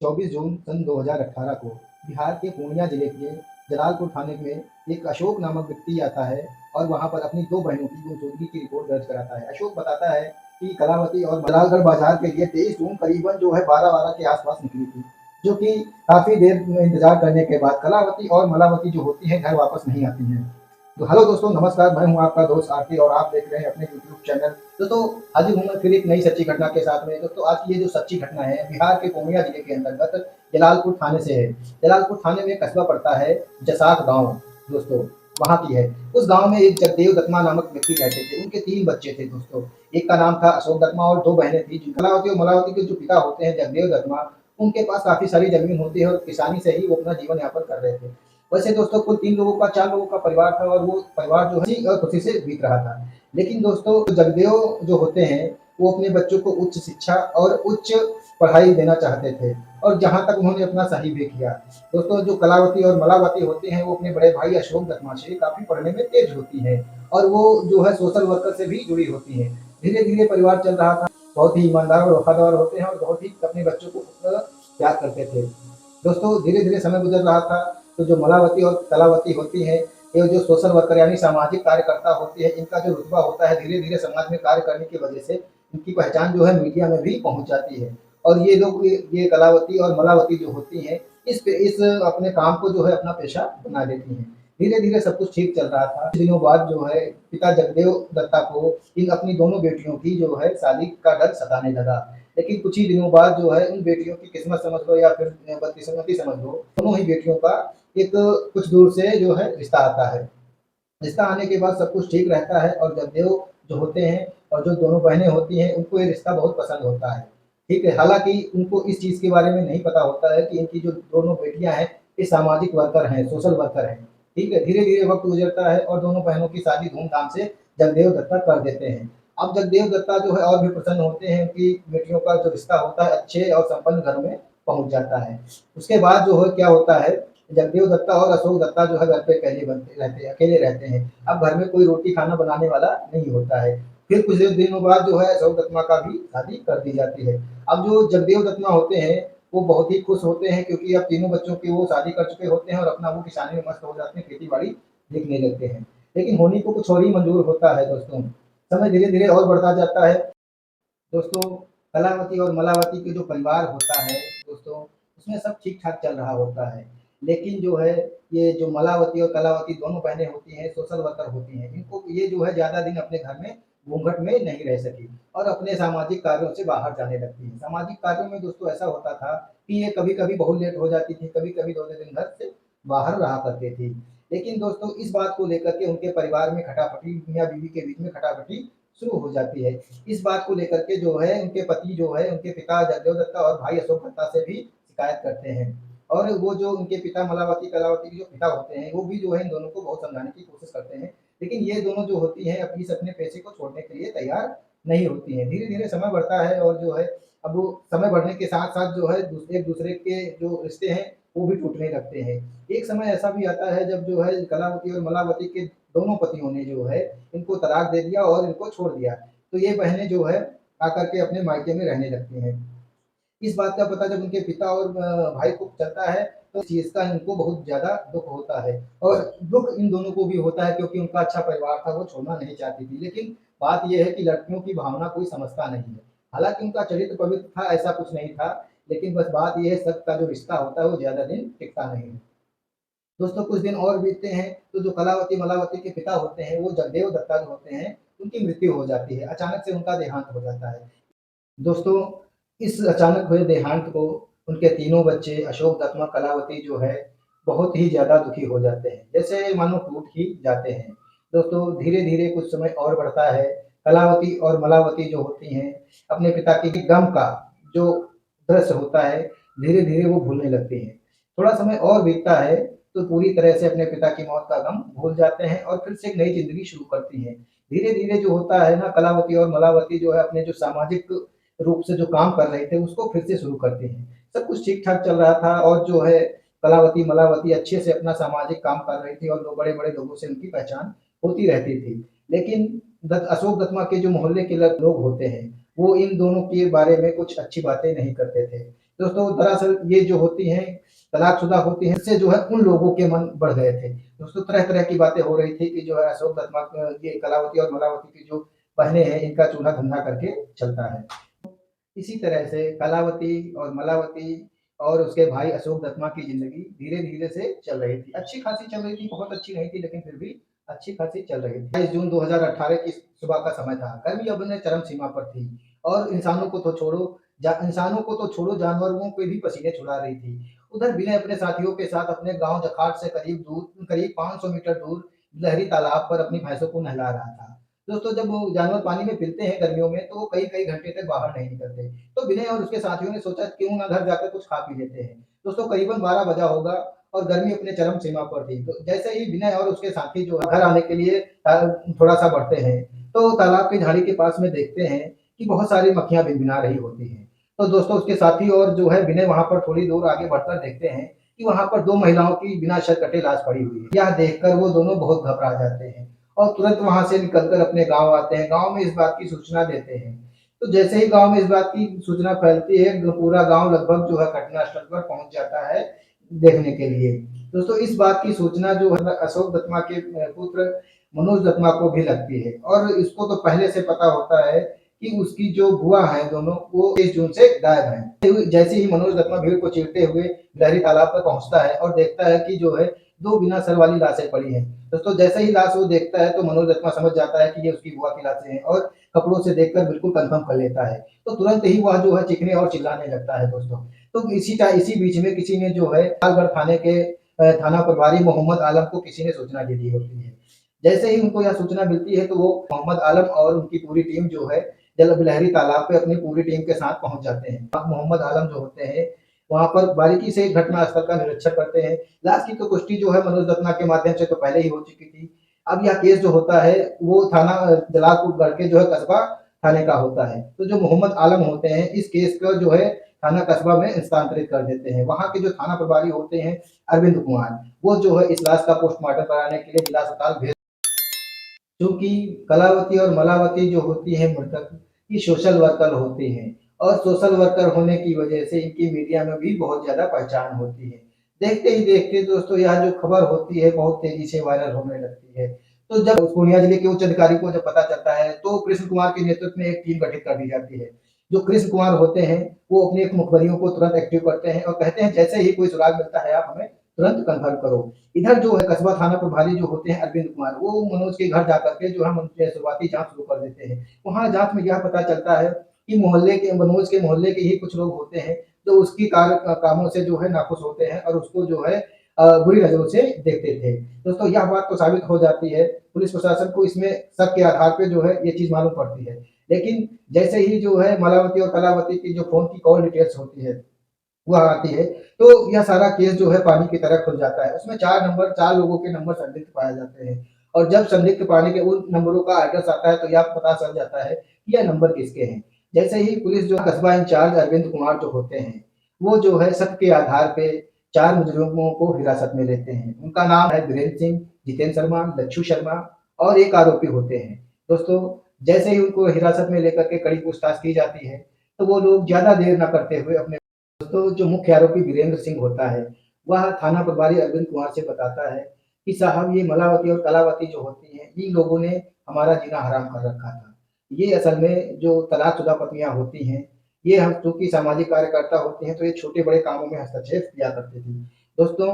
24 जून सन 2018 को बिहार के पूर्णिया जिले के जलालपुर थाने में एक अशोक नामक व्यक्ति आता है और वहाँ पर अपनी 2 बहनों की गुमशुदगी की रिपोर्ट दर्ज कराता है। अशोक बताता है कि कलावती और मलालगढ़ बाजार के लिए 23 जून करीबन जो है 12-12 के आसपास निकली थी, जो कि काफ़ी देर में इंतजार करने के बाद कलावती और मलावती जो होती हैं घर वापस नहीं आती हैं। तो हेलो दोस्तों, नमस्कार। मैं हूँ आपका दोस्त आरके और आप देख रहे हैं अपने यूट्यूब चैनल। दोस्तों, हाजिर हूँ मैं फिर एक नई सच्ची घटना के साथ में। दोस्तों, आज की ये जो सच्ची घटना है बिहार के पूर्णिया जिले के अंतर्गत जलालपुर थाने से है। जलालपुर थाने में एक कस्बा पड़ता है जसात गाँव, दोस्तों वहाँ की है। उस गाँव में एक जगदेव दत्मा नामक व्यक्ति रहते थे। उनके 3 बच्चे थे दोस्तों। एक का नाम था अशोक दत्मा और 2 बहनें थी। कलावती और मलावती के जो पिता होते हैं जगदेव दत्मा, उनके पास काफ़ी सारी ज़मीन होती है और किसानी से ही वो अपना जीवन यापन कर रहे थे। वैसे दोस्तों कुल 3 लोगों का 4 लोगों का परिवार था और वो परिवार जो है हँसी और खुशी से बीत रहा था। लेकिन दोस्तों जगदेव जो होते हैं वो अपने बच्चों को उच्च शिक्षा और उच्च पढ़ाई देना चाहते थे और जहाँ तक उन्होंने अपना सही भी किया। दोस्तों जो कलावती और मलावती होते हैं वो अपने बड़े भाई अशोक दत्मा से काफ़ी पढ़ने में तेज होती हैं और वो जो है सोशल वर्कर से भी जुड़ी होती हैं। धीरे-धीरे परिवार चल रहा था। बहुत ही ईमानदार और वफ़ादार होते हैं और बहुत ही अपने बच्चों को प्यार करते थे। दोस्तों धीरे-धीरे समय गुज़र रहा था, तो जो मलावती और कलावती होती हैं, ये जो सोशल वर्कर यानी सामाजिक कार्यकर्ता होती है, इनका जो रुतबा होता है धीरे-धीरे समाज में कार्य करने की वजह से इनकी पहचान जो है मीडिया में भी पहुँच जाती है। और ये लोग ये कलावती और मलावती जो होती हैं, इस अपने काम को जो है अपना पेशा बना लेती हैं। धीरे-धीरे सब कुछ ठीक चल रहा था। कुछ दिनों बाद जो है पिता जगदेव दत्ता को इन अपनी दोनों बेटियों की जो है शादी का डर सताने लगा। लेकिन कुछ ही दिनों बाद जो है उन बेटियों की किस्मत समझ लो या फिर बदकिस्मती समझ लो, दोनों ही बेटियों का एक कुछ दूर से जो है रिश्ता आता है। रिश्ता आने के बाद सब कुछ ठीक रहता है और जगदेव जो होते हैं और जो दोनों बहनें होती हैं उनको ये रिश्ता बहुत पसंद होता है। ठीक है, हालाँकि उनको इस चीज़ के बारे में नहीं पता होता है कि इनकी जो दोनों बेटियाँ हैं, ये सामाजिक वर्कर हैं, सोशल वर्कर हैं। ठीक है, धीरे-धीरे वक़्त गुज़रता है और दोनों बहनों की शादी धूम-धाम से जगदेव दत्ता कर देते हैं। अब जगदेव दत्ता जो है और भी प्रसन्न होते हैं कि बेटियों का जो रिश्ता होता है अच्छे और संपन्न घर में पहुँच जाता है। उसके बाद जो है क्या होता है, जगदेव दत्ता और अशोक दत्ता जो है घर पे अकेले रहते हैं। अब घर में कोई रोटी खाना बनाने वाला नहीं होता है। फिर कुछ दिनों बाद जो है अशोक दत्ता का भी शादी कर दी जाती है। अब जो जगदेव दत्ता होते हैं, वो बहुत ही खुश होते हैं क्योंकि अब तीनों बच्चों की वो शादी कर चुके होते हैं और अपना वो किसानी में मस्त हो जाते हैं, खेती-बाड़ी देखने लगते हैं। लेकिन होनी को कुछ और ही मंज़ूर होता है दोस्तों। समय धीरे-धीरे और बढ़ता जाता है। दोस्तों कलावती और मलावती के जो परिवार होता है दोस्तों, उसमें सब ठीक-ठाक चल रहा होता है। लेकिन जो है ये जो मलावती और कलावती दोनों बहनें होती हैं, सोशल वर्कर होती हैं, इनको ये जो है ज़्यादा दिन अपने घर में घूँघट में नहीं रह सकी और अपने सामाजिक कार्यों से बाहर जाने लगती हैं। सामाजिक कार्यों में दोस्तों ऐसा होता था कि ये कभी-कभी बहुत लेट हो जाती थी, कभी-कभी 2-2 दिन घर से बाहर रहा करती थी। लेकिन दोस्तों इस बात को लेकर के उनके परिवार में खटापटी मियाँ-बीवी के बीच में खटापटी शुरू हो जाती है। इस बात को लेकर के जो है उनके पति जो है उनके पिता जगदेव दत्ता और भाई अशोक दत्ता से भी शिकायत करते हैं और वो जो उनके पिता मलावती कलावती के जो पिता होते हैं वो भी जो है इन दोनों को बहुत समझाने की कोशिश करते हैं। लेकिन ये दोनों जो होती हैं अपने अपने पेशे को छोड़ने के लिए तैयार नहीं होती हैं। धीरे-धीरे समय बढ़ता है और जो है अब वो समय बढ़ने के साथ-साथ जो है एक-दूसरे के जो रिश्ते हैं वो भी टूटने लगते हैं। एक समय ऐसा भी आता है जब जो है कलावती और मलावती के दोनों पतियों ने जो है इनको तलाक दे दिया और इनको छोड़ दिया। तो ये बहनें जो है आकर के अपने मायके में रहने लगती हैं। इस बात का पता जब उनके पिता और भाई को चलता है तो इस चीज़ का इनको बहुत ज़्यादा दुःख होता है और दुःख इन दोनों को भी होता है क्योंकि उनका अच्छा परिवार था, वो छोड़ना नहीं चाहती थी। लेकिन बात ये है कि लड़कियों की भावना कोई समझता नहीं है। हालाँकि उनका चरित्र पवित्र था, ऐसा कुछ नहीं था, लेकिन बस बात ये है सत्य का जो रिश्ता होता है वो ज़्यादा दिन टिकता नहीं है। दोस्तों कुछ दिन और बीतते हैं तो जो कलावती मलावती के पिता होते हैं वो जगदेव दत्ता जो होते हैं उनकी मृत्यु हो जाती है, अचानक से उनका देहांत हो जाता है। दोस्तों इस अचानक हुए देहांत को उनके तीनों बच्चे अशोक दत्ता कलावती जो है बहुत ही ज़्यादा दुखी हो जाते हैं, जैसे मानो टूट ही जाते हैं। दोस्तों धीरे-धीरे कुछ समय और बढ़ता है, कलावती और मलावती जो होती हैं अपने पिता के गम का जो दृश्य होता है धीरे-धीरे वो भूलने लगती हैं। थोड़ा समय और बीतता है तो पूरी तरह से अपने पिता की मौत का गम भूल जाते हैं और फिर से एक नई ज़िंदगी शुरू करती हैं। धीरे-धीरे जो होता है ना कलावती और मलावती जो है अपने जो सामाजिक रूप से जो काम कर रहे थे उसको फिर से शुरू करते हैं। सब कुछ ठीक-ठाक चल रहा था और जो है कलावती, मलावती अच्छे से अपना सामाजिक काम कर रही थी और लोग बड़े-बड़े लोगों से उनकी पहचान होती रहती थी। लेकिन अशोक दत्ता के जो मोहल्ले के लोग होते हैं, वो इन दोनों के बारे में कुछ अच्छी बातें नहीं करते थे। दोस्तों दरअसल ये जो होती हैं तलाकशुदा होती हैं, इससे जो है उन लोगों के मन बढ़ गए थे। दोस्तों तरह-तरह की बातें हो रही थी कि जो है अशोक दत्त ये कलावती और मलावती की जो बहनें हैं, इनका चूल्हा धंधा करके चलता है। इसी तरह से कलावती और मलावती और उसके भाई अशोक दत्त की ज़िंदगी धीरे-धीरे से चल रही थी। अच्छी खासी चल रही थी, बहुत अच्छी नहीं थी लेकिन फिर भी अच्छी खासी चल रही थी। 22 जून 2018 की सुबह का समय था। गर्मी अपने चरम सीमा पर थी और इंसानों को तो छोड़ो जानवरों के भी पसीने छुड़ा रही थी। उधर विनय अपने साथियों के साथ अपने गाँव जखाट से करीब 500 मीटर दूर लहरी तालाब पर अपनी भैंसों को नहला रहा था। दोस्तों जब वो जानवर पानी में फिरते हैं गर्मियों में तो वो कई-कई घंटे तक बाहर नहीं निकलते। तो विनय और उसके साथियों ने सोचा क्यों ना घर जाकर कुछ खा पी लेते हैं। दोस्तों करीबन 12 बजा होगा और गर्मी अपने चरम सीमा पर थी। तो जैसे ही विनय और उसके साथी जो है घर आने के लिए थोड़ा-सा बढ़ते हैं, तो तालाब की झाड़ी के पास में देखते हैं कि बहुत सारी मक्खियाँ भिनभिना रही होती हैं। तो दोस्तों उसके साथी और जो है विनय वहाँ पर थोड़ी दूर आगे बढ़कर देखते हैं कि वहाँ पर 2 महिलाओं की बिना शर कटे लाश पड़ी हुई है। यह देखकर वो दोनों बहुत घबरा जाते हैं और तुरंत वहाँ से निकलकर अपने गाँव आते हैं। गाँव में इस बात की सूचना देते हैं। तो जैसे ही गाँव में इस बात की सूचना फैलती है, पूरा गाँव लगभग जो है घटनास्थल पर पहुँच जाता है देखने के लिए। दोस्तों इस बात की सूचना जो है अशोक दत्त के पुत्र मनोज दत्त को भी लगती है और इसको तो पहले से पता होता है कि उसकी जो बुआ हैं दोनों वो 23 जून से गायब हैं। जैसे ही मनोज दत्त भीड़ को चीरते हुए लहरी तालाब पर पहुँचता है और देखता है कि जो है 2 बिना सर वाली लाशें पड़ी हैं। दोस्तों जैसे ही लाश वो देखता है तो मनोज दत्त समझ जाता है कि ये उसकी बुआ की लाशें हैं और कपड़ों से देखकर बिल्कुल कन्फर्म कर लेता है। तो तुरंत ही वह जो है चीखने और चिल्लाने लगता है दोस्तों। तो इसी बीच में किसी ने जो है लालगढ़ थाने के थाना प्रभारी मोहम्मद आलम को किसी ने सूचना दे दी होती है। जैसे ही उनको यह सूचना मिलती है तो वो मोहम्मद आलम और उनकी पूरी टीम जो है जल लहरी तालाब पे अपनी पूरी टीम के साथ पहुंच जाते हैं। अब मोहम्मद आलम जो होते हैं वहां पर बारीकी से घटना स्थल का निरीक्षण करते हैं। लाश की तो पुष्टि जो है मनोज दत्तना के माध्यम से तो पहले ही हो चुकी थी। अब यह केस जो होता है वो थाना जलालपुर गढ़ के जो है कस्बा थाने का होता है। तो जो मोहम्मद आलम होते हैं इस केस को जो है थाना कस्बा में हस्तांतरित कर देते हैं। वहाँ के जो थाना प्रभारी होते हैं अरविंद कुमार, वो जो है इस लाश का पोस्टमार्टम कराने के लिए जिला अस्पताल भेज चूँकि कलावती और मलावती जो होती हैं मृतक, ये सोशल वर्कर होती हैं और सोशल वर्कर होने की वजह से इनकी मीडिया में भी बहुत ज़्यादा पहचान होती है। देखते ही देखते दोस्तों यह जो खबर होती है बहुत तेज़ी से वायरल होने लगती है। तो जब पूर्णिया जिले के उच्च अधिकारी को जब पता चलता है तो कृष्ण कुमार के नेतृत्व में एक टीम गठित कर दी जाती है। जो कृष्ण कुमार होते हैं वो अपने एक मुखबरियों को तुरंत एक्टिव करते हैं और कहते हैं जैसे ही कोई सुराग मिलता है आप हमें तुरंत कन्फर्म करो। इधर जो है कस्बा थाना प्रभारी जो होते हैं अरविंद कुमार वो मनोज के घर जाकर के जो है शुरुआती जांच शुरू कर देते हैं। वहाँ जांच में यह पता चलता है कि मनोज के मोहल्ले के ही कुछ लोग होते हैं जो उसकी कामों से जो है नाखुश होते हैं और उसको जो है बुरी नजरों से देखते थे। दोस्तों यह बात तो साबित हो जाती है, पुलिस प्रशासन को इसमें शक के आधार पे जो है ये चीज मालूम पड़ती है। लेकिन जैसे ही जो है मलावती और कलावती की जो फोन की कॉल डिटेल्स होती है वह आती है, तो यह सारा केस जो है पानी की तरह खुल जाता है। उसमें 4 लोगों के नंबर संदिग्ध पाए जाते हैं और जब संदिग्ध पाने के उन नंबरों का एड्रेस आता है तो यह पता चल जाता है कि यह नंबर किसके हैं। जैसे ही पुलिस जो कस्बा इंचार्ज अरविंद कुमार जो होते हैं, वो जो है शक के आधार पे 4 मुजरिमों को हिरासत में लेते हैं। उनका नाम है बीरेन्द्र सिंह, जितेंद्र शर्मा, लच्छू शर्मा और एक आरोपी होते हैं। दोस्तों जैसे ही उनको हिरासत में लेकर के कड़ी पूछताछ की जाती है, तो वो लोग ज़्यादा देर ना करते हुए अपने तो जो मुख्य आरोपी वीरेंद्र सिंह होता है, वह थाना प्रभारी अरविंद कुमार से बताता है कि साहब ये मलावती और कलावती जो होती हैं, इन लोगों ने हमारा जीना हराम कर रखा था। ये असल में जो तलाकशुदा पत्नियाँ होती हैं, ये हम चूँकि सामाजिक कार्यकर्ता होती हैं, तो ये छोटे-बड़े कामों में हस्तक्षेप किया करती थी। दोस्तों,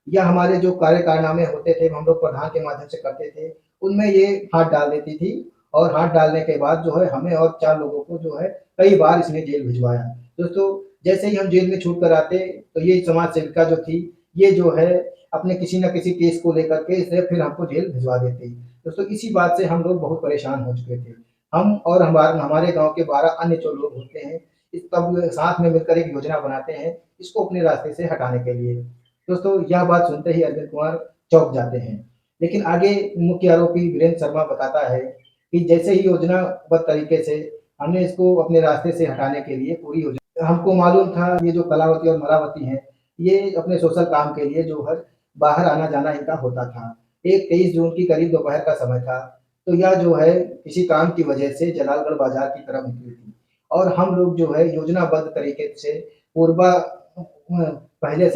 यह हमारे जो कार्य कारनामे होते थे, हम लोग प्रधान के माध्यम से करते थे, उनमें ये हाथ डाल देती थी और हाथ डालने के बाद जो है हमें और 4 लोगों को जो है कई बार इसने जेल भिजवाया। दोस्तों जैसे ही हम जेल में छूट कर आते तो ये समाज सेविका जो थी ये जो है अपने किसी न किसी केस को लेकर के इसे फिर हमको जेल भिजवा देती। दोस्तों इसी बात से हम लोग बहुत परेशान हो चुके थे। हम और हमारे गाँव के 12 अन्य जो लोग होते हैं इस तब साथ में मिलकर एक योजना बनाते हैं इसको अपने रास्ते से हटाने के लिए। दोस्तों यह बात सुनते ही अरविंद कुमार चौंक जाते हैं। लेकिन आगे मुख्य आरोपी वीरेंद्र शर्मा बताता है कि जैसे ही योजनाबद्ध तरीके से हमने इसको अपने रास्ते से हटाने के लिए पूरी योजना हमको मालूम था ये जो कलावती और मलावती हैं, ये अपने सोशल काम के लिए जो है बाहर आना-जाना इनका होता था। एक 23 जून की करीब दोपहर का समय था, तो यह जो है किसी काम की वजह से जलालगढ़ बाज़ार की तरफ निकली थी और हम लोग जो है योजनाबद्ध तरीके से पूर्वा पहले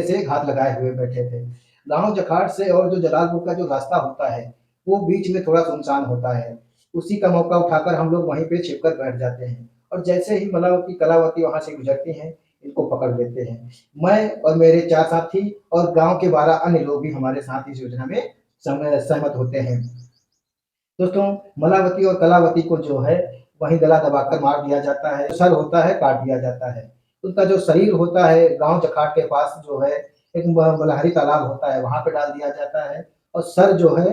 से घात लगाए हुए बैठे थे। गाँव जखाड़ से और जो जलालपुर का जो रास्ता होता है, वो बीच में थोड़ा सुनसान होता है। उसी का मौका उठाकर हम लोग वहीं पे छिपकर बैठ जाते हैं और जैसे ही मलावती कलावती वहाँ से गुजरती हैं, इनको पकड़ लेते हैं। मैं और मेरे 4 साथी और गाँव के 12 अन्य लोग भी हमारे साथ इस योजना में सहमत होते हैं। दोस्तों, मलावती और कलावती को जो है वहीं गला दबाकर मार दिया जाता है, सर होता है काट दिया जाता है। उनका जो शरीर होता है गाँव जखाड़ के पास जो है एक बलहारी तालाब होता है, वहाँ पे डाल दिया जाता है और सर जो है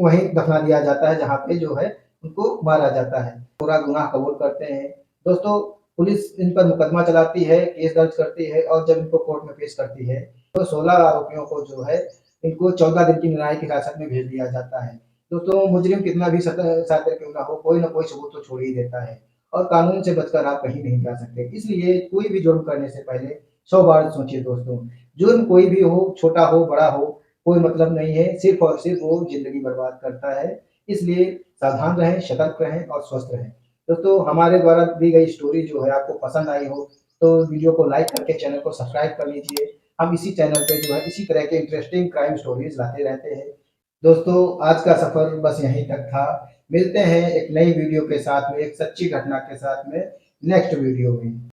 वहीं दफना दिया जाता है जहाँ पे जो है उनको मारा जाता है। पूरा गुनाह कबूल करते हैं। दोस्तों, पुलिस इन पर मुकदमा चलाती है, केस दर्ज करती है और जब इनको कोर्ट में पेश करती है, तो 16 आरोपियों को जो है इनको 14 दिन की न्यायिक हिरासत में भेज दिया जाता है। दोस्तों, मुजरिम कितना भी शातिर क्यों ना हो, कोई ना कोई सबूत तो छोड़ ही देता है और कानून से बचकर आप कहीं नहीं जा सकते। इसलिए कोई भी जुर्म करने से पहले 100 बार सोचिए दोस्तों। जुर्म कोई भी हो, छोटा हो, बड़ा हो, कोई मतलब नहीं है, सिर्फ़ और सिर्फ़ वो ज़िंदगी बर्बाद करता है। इसलिए सावधान रहें, सतर्क रहें और स्वस्थ रहें। दोस्तों, हमारे द्वारा दी गई स्टोरी जो है आपको पसंद आई हो, तो वीडियो को लाइक करके चैनल को सब्सक्राइब कर लीजिए। हम इसी चैनल पे जो है इसी तरह के इंटरेस्टिंग क्राइम स्टोरीज़ लाते रहते हैं। दोस्तों, आज का सफ़र बस यहीं तक था। मिलते हैं एक नई वीडियो के साथ में, एक सच्ची घटना के साथ में नेक्स्ट वीडियो में।